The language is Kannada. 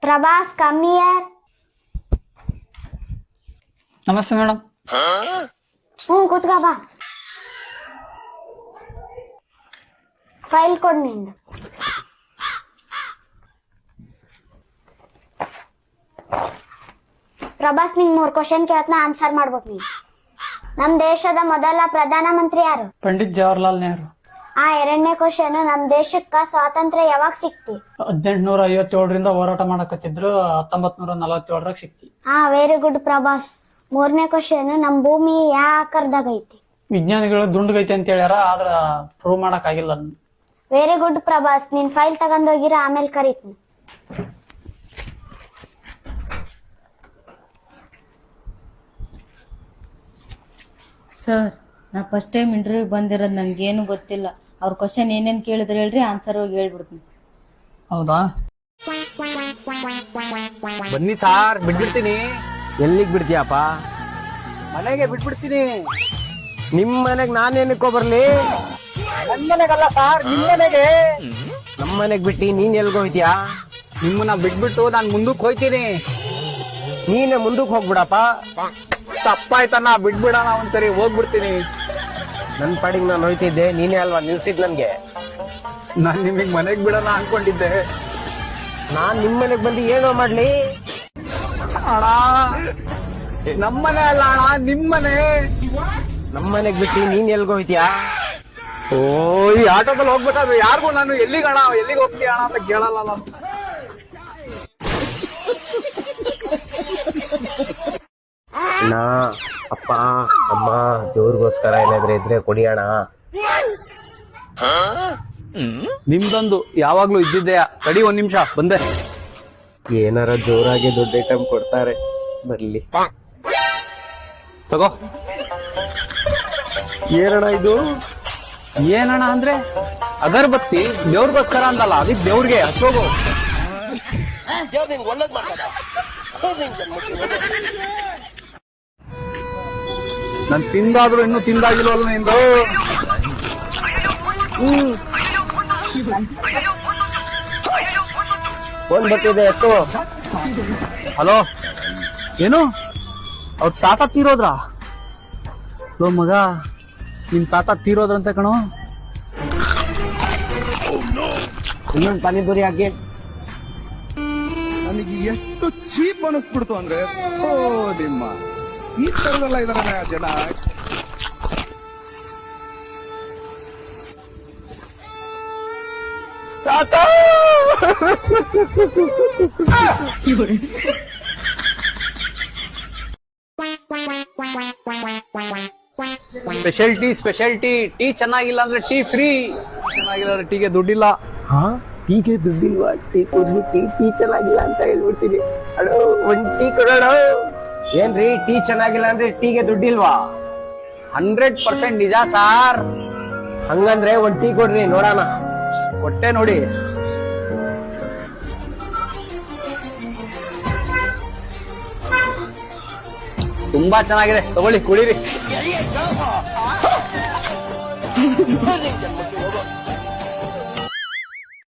Prabhas come here. ನಮಸ್ತೆ ಮೇಡಮ್. ಕೂತ್ಕೋ ಬಾ. ಫೈಲ್ ಕೊಡ್ ನಿಂದು. ಪ್ರಭಾಸ್ ನಿಂಗ್ 3 ಕ್ವಶನ್ ಕೇಳ್ತನ ಆನ್ಸರ್ ಮಾಡ್ಬೇಕು ನೀನ್. ನಮ್ ದೇಶದ ಮೊದಲ ಪ್ರಧಾನ ಮಂತ್ರಿ ಯಾರು? ಪಂಡಿತ್ ಜವಾಹರ್ಲಾಲ್ ನೆಹರು. ಎರಡನೇ ಕ್ವಶನ್, ನಮ್ ದೇಶಕ್ಕ ಸ್ವಾತಂತ್ರ್ಯ ಯಾವಾಗ ಸಿಕ್ತಿ? 1857ರಿಂದ ಹೋರಾಟ ಮಾಡಕತ್ತಿದ್ರು, 1947ರಾಗ ಸಿಕ್ತಿ. Very good Prabhas. 3ನೇ ಕ್ವಶನ್, ನಮ್ ಭೂಮಿ ಯಾವ ಆಕಾರದಾಗ ಐತಿ? ವಿಜ್ಞಾನಿಗಳು ದುಂಡಗೈತೆ ಅಂತ ಹೇಳ್ಯಾರ, ಆದ್ರ ಪ್ರೂವ್ ಮಾಡಕ್ ಆಗಿಲ್ಲ. Very good Prabhas. ನಿನ್ ಫೈಲ್ ತಗೊಂಡೋಗಿರ, ಆಮೇಲೆ ಕರೀತೀನಿ. ಸರ್, ನಾ ಫಸ್ಟ್ ಟೈಮ್ ಇಂಟರ್ವ್ಯೂ ಬಂದಿರೋದು, ನನ್ಗೇನು ಗೊತ್ತಿಲ್ಲ. ಅವ್ರ ಕ್ವಶನ್ ಏನೇನ್ ಕೇಳಿದ್ರೆ ಹೇಳ್ರಿ, ಆನ್ಸರ್ ಹೋಗಿ ಹೇಳ್ಬಿಡ್ತೀನಿ. ಹೌದಾ? ಬನ್ನಿ ಸಾರ್, ಬಿಟ್ಬಿಡ್ತೀನಿ. ಎಲ್ಲಿಗ್ ಬಿಡ್ತೀಯಪ್ಪ? ಮನೆಗೆ ಬಿಟ್ಬಿಡ್ತೀನಿ. ನಿಮ್ ಮನೆಗ್ ನಾನೇನಕ್ಕೋ ಬರ್ಲಿ? ನನ್ ಮನೆಗಲ್ಲ ಸಾರ್, ನಿಮ್ ಮನೆಗೆ. ನಮ್ ಮನೆಗ್ ಬಿಟ್ಟಿ ನೀನ್ ಎಲ್ಗೋ ಹೋಯ್ತೀಯಾ? ನಿಮ್ಮನ್ನ ಬಿಟ್ಬಿಟ್ಟು ನಾನ್ ಮುಂದಕ್ ಹೋಯ್ತೀನಿ. ನೀನೆ ಮುಂದಕ್ ಹೋಗ್ಬಿಡಪ್ಪ. ತಪ್ಪಾಯ್ತಣ್ಣ, ಬಿಟ್ಬಿಡೋಣ ಒಂದ್ಸರಿ, ಹೋಗ್ಬಿಡ್ತೀನಿ. ನನ್ ಪಾಡಿಗೆ ನಾನು ಹೋಯ್ತಿದ್ದೆ, ನೀನೇ ಅಲ್ವಾ ನಿಲ್ಸಿದ್ ನನ್ಗೆ. ನಾನ್ ನಿಮಗ್ ಮನೆಗ್ ಬಿಡೋಣ ಅನ್ಕೊಂಡಿದ್ದೆ. ನಾನ್ ನಿಮ್ ಮನೆಗ್ ಬಂದು ಏನೋ ಮಾಡ್ಲಿ? ಅಣ್ಣ, ನಮ್ಮನೆ ಅಲ್ಲ ಅಣ್ಣ, ನಿಮ್ಮನೆ. ನಮ್ಮನೆಗ್ ಬಿಟ್ಟು ನೀನ್ ಎಲ್ಗೋ ಹೋಯ್ತೀಯಾ? ಓ, ಈ ಆಟೋದಲ್ಲಿ ಹೋಗ್ಬೇಕಾದ್ರೆ ಯಾರಿಗೂ ನಾನು ಎಲ್ಲಿಗಣ ಎಲ್ಲಿಗೆ ಹೋಗ್ತೀಯ ಅಣ್ಣ ಅಂತ ಕೇಳಲ್ಲ ನಾನು. ಅಣ್ಣ, ಅಪ್ಪ, ಅಮ್ಮ, ದೇವ್ರಿಗೋಸ್ಕರ ಏನಾದ್ರೆ ಇದ್ರೆ ಕೊಡಿ ಅಣ್ಣ. ನಿಮ್ದೊಂದು ಯಾವಾಗ್ಲೂ ಇದ್ದಿದ್ದೆ. ತಡಿ ಒಂದ್ ನಿಮಿಷ, ಬಂದೆ. ಏನಾರ ಜೋರಾಗಿ ದೊಡ್ಡ ಐಟಮ್ ಕೊಡ್ತಾರೆ, ಬರ್ಲಿ. ತಗೋ. ಏನಣ್ಣ ಇದು? ಏನಣ್ಣ ಅಂದ್ರೆ ಅಗರಬತ್ತಿ. ದೇವ್ರಿಗೋಸ್ಕರ ಅಂದಲ್ಲ, ಅದಕ್ಕೆ ದೇವ್ರಿಗೆ ಹಚ್ಚೋಗು. ನನ್ ತಿಂದಾದ್ರು ಇನ್ನೂ ತಿಂದಾಗಿಲ್ವಲ್ಲ ನಿಂದು. ಫೋನ್ ಬರ್ತಿದೆ, ಎತ್ತು. ಹಲೋ, ಏನು? ಅವ್ರ ತಾತ ತೀರೋದ್ರಾ? ಲೋ ಮಗ, ನಿಮ್ ತಾತ ತೀರೋದ್ರಂತ ಕಣೋ. ಇನ್ನೊಂದು ಪಾನಿಪುರಿ ಹಾಕಿ. ನನಗೆ ಎಷ್ಟು ಚೀಪ್ ಅನಿಸ್ಬಿಡ್ತು ಅಂದ್ರೆ, ಓ ನಿಮ್ಮ ಈ ತರದೆಲ್ಲ ಇದಾರೆ ಜನ. ತಾತ ಸ್ಪೆಷಾಲಿಟಿ ಟೀ ಚೆನ್ನಾಗಿಲ್ಲ ಅಂದ್ರೆ ಟೀ ಫ್ರೀ. ಚೆನ್ನಾಗಿಲ್ಲ ಅಂದ್ರೆ ಟೀಗೆ ದುಡ್ಡಿಲ್ಲ. ಟೀಗೆ ದುಡ್ಡಿಲ್ವಾ? ಟೀ ಕೊಡ್ಬಿಟ್ಟು ಟೀ ಚೆನ್ನಾಗಿಲ್ಲ ಅಂತ ಹೇಳ್ಬಿಡ್ತೀನಿ. ಅಡೋ, ಒಂದ್ ಟೀ ಕೊಡೋಣ. ಏನ್ರಿ, ಟೀ ಚೆನ್ನಾಗಿಲ್ಲ ಅಂದ್ರೆ ಟೀಗೆ ದುಡ್ಡಿಲ್ವಾ? 100% ನಿಜ ಸಾರ್. ಹಂಗಂದ್ರೆ ಒಂದ್ ಟೀ ಕೊಡ್ರಿ ನೋಡೋಣ. ಕೊಟ್ಟೆ ನೋಡಿ. ತುಂಬಾ ಚೆನ್ನಾಗಿದೆ, ತಗೊಳ್ಳಿ, ಕುಡೀರಿ.